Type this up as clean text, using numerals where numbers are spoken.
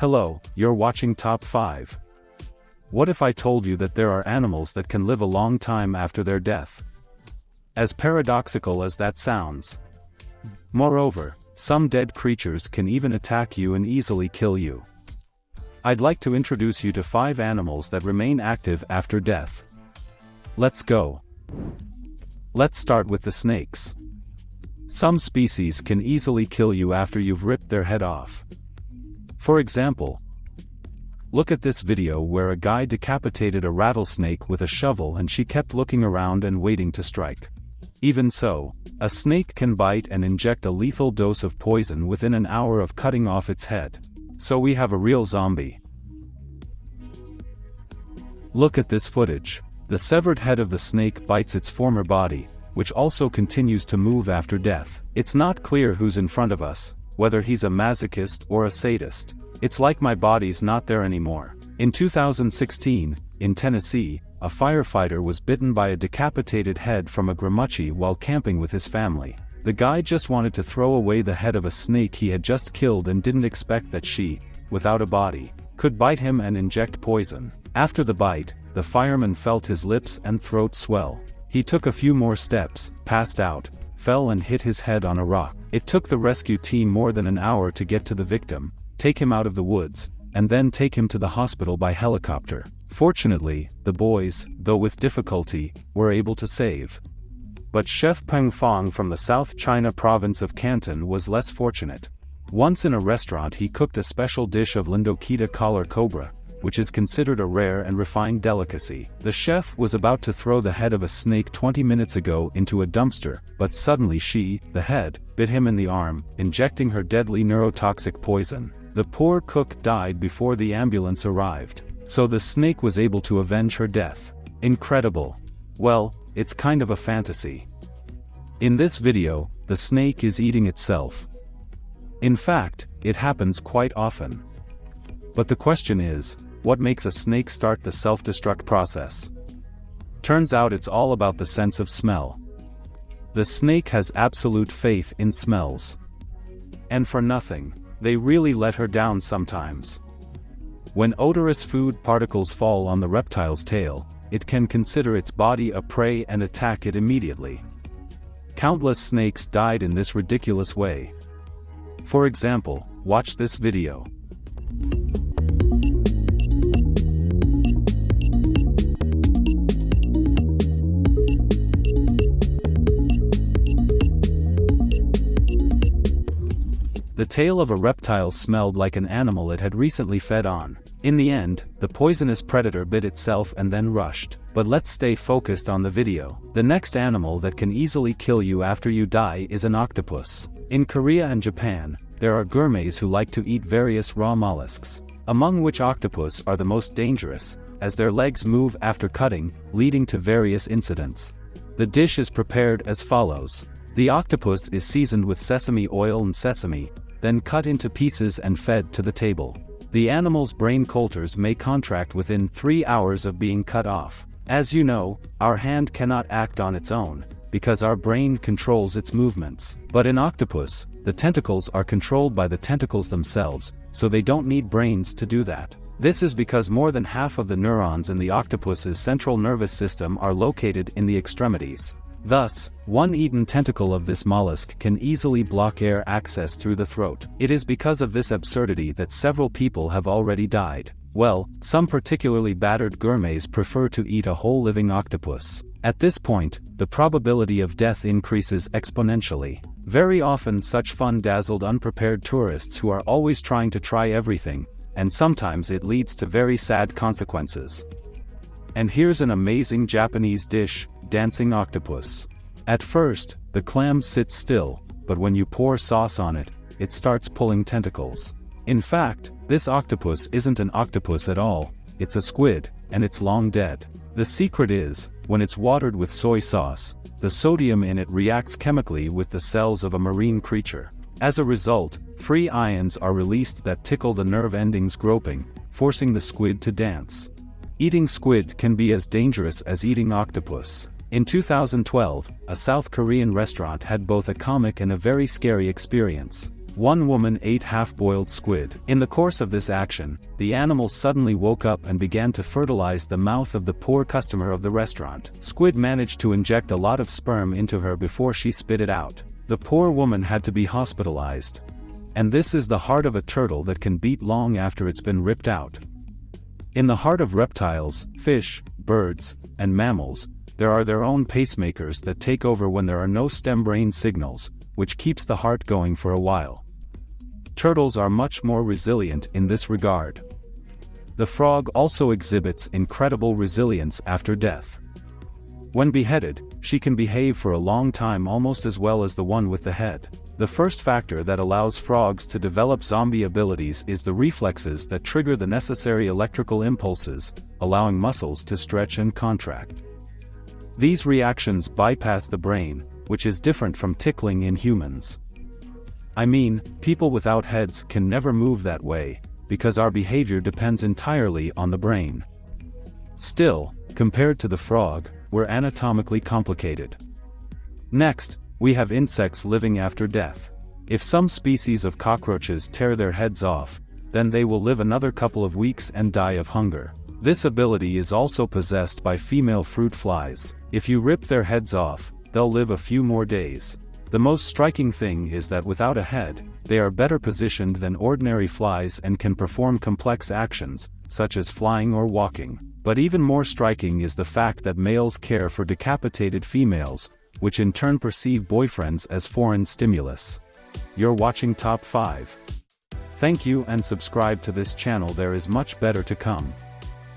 Hello, you're watching Top 5. What if I told you that there are animals that can live a long time after their death? As paradoxical as that sounds. Moreover, some dead creatures can even attack you and easily kill you. I'd like to introduce you to 5 animals that remain active after death. Let's go. Let's start with the snakes. Some species can easily kill you after you've ripped their head off. For example, look at this video where a guy decapitated a rattlesnake with a shovel and she kept looking around and waiting to strike. Even so, a snake can bite and inject a lethal dose of poison within an hour of cutting off its head. So we have a real zombie. Look at this footage. The severed head of the snake bites its former body, which also continues to move after death. It's not clear who's in front of us, whether he's a masochist or a sadist. It's like my body's not there anymore. In 2016, in Tennessee, a firefighter was bitten by a decapitated head from a Gramacci while camping with his family. The guy just wanted to throw away the head of a snake he had just killed and didn't expect that she, without a body, could bite him and inject poison. After the bite, the fireman felt his lips and throat swell. He took a few more steps, passed out, fell and hit his head on a rock. It took the rescue team more than an hour to get to the victim, take him out of the woods, and then take him to the hospital by helicopter. Fortunately, the boys, though with difficulty, were able to save. But Chef Peng Fong from the South China province of Canton was less fortunate. Once in a restaurant he cooked a special dish of Lindokita collar cobra, which is considered a rare and refined delicacy. The chef was about to throw the head of a snake 20 minutes ago into a dumpster, but suddenly she, the head, bit him in the arm, injecting her deadly neurotoxic poison. The poor cook died before the ambulance arrived, so the snake was able to avenge her death. Incredible. Well, it's kind of a fantasy. In this video, the snake is eating itself. In fact, it happens quite often. But the question is, what makes a snake start the self-destruct process? Turns out it's all about the sense of smell. The snake has absolute faith in smells. And for nothing, they really let her down sometimes. When odorous food particles fall on the reptile's tail, it can consider its body a prey and attack it immediately. Countless snakes died in this ridiculous way. For example, watch this video. The tail of a reptile smelled like an animal it had recently fed on. In the end, the poisonous predator bit itself and then rushed. But let's stay focused on the video. The next animal that can easily kill you after you die is an octopus. In Korea and Japan, there are gourmets who like to eat various raw mollusks, among which octopus are the most dangerous, as their legs move after cutting, leading to various incidents. The dish is prepared as follows. The octopus is seasoned with sesame oil and sesame, then cut into pieces and fed to the table. The animal's brain coulters may contract within 3 hours of being cut off. As you know, our hand cannot act on its own, because our brain controls its movements. But in octopus, the tentacles are controlled by the tentacles themselves, so they don't need brains to do that. This is because more than half of the neurons in the octopus's central nervous system are located in the extremities. Thus, one eaten tentacle of this mollusk can easily block air access through the throat. It is because of this absurdity that several people have already died. Well, some particularly battered gourmets prefer to eat a whole living octopus. At this point, the probability of death increases exponentially. Very often such fun dazzled unprepared tourists who are always trying to try everything, and sometimes it leads to very sad consequences. And here's an amazing Japanese dish, dancing octopus. At first, the clam sits still, but when you pour sauce on it, it starts pulling tentacles. In fact, this octopus isn't an octopus at all, it's a squid, and it's long dead. The secret is, when it's watered with soy sauce, the sodium in it reacts chemically with the cells of a marine creature. As a result, free ions are released that tickle the nerve endings groping, forcing the squid to dance. Eating squid can be as dangerous as eating octopus. In 2012, a South Korean restaurant had both a comic and a very scary experience. One woman ate half-boiled squid. In the course of this action, the animal suddenly woke up and began to fertilize the mouth of the poor customer of the restaurant. Squid managed to inject a lot of sperm into her before she spit it out. The poor woman had to be hospitalized. And this is the heart of a turtle that can beat long after it's been ripped out. In the heart of reptiles, fish, birds, and mammals, there are their own pacemakers that take over when there are no stem brain signals, which keeps the heart going for a while. Turtles are much more resilient in this regard. The frog also exhibits incredible resilience after death. When beheaded, she can behave for a long time almost as well as the one with the head. The first factor that allows frogs to develop zombie abilities is the reflexes that trigger the necessary electrical impulses, allowing muscles to stretch and contract. These reactions bypass the brain, which is different from tickling in humans. I mean, people without heads can never move that way, because our behavior depends entirely on the brain. Still, compared to the frog, we're anatomically complicated. Next, we have insects living after death. If some species of cockroaches tear their heads off, then they will live another couple of weeks and die of hunger. This ability is also possessed by female fruit flies. If you rip their heads off, they'll live a few more days. The most striking thing is that without a head, they are better positioned than ordinary flies and can perform complex actions, such as flying or walking. But even more striking is the fact that males care for decapitated females, which in turn perceive boyfriends as foreign stimulus. You're watching Top 5. Thank you and subscribe to this channel, there is much better to come.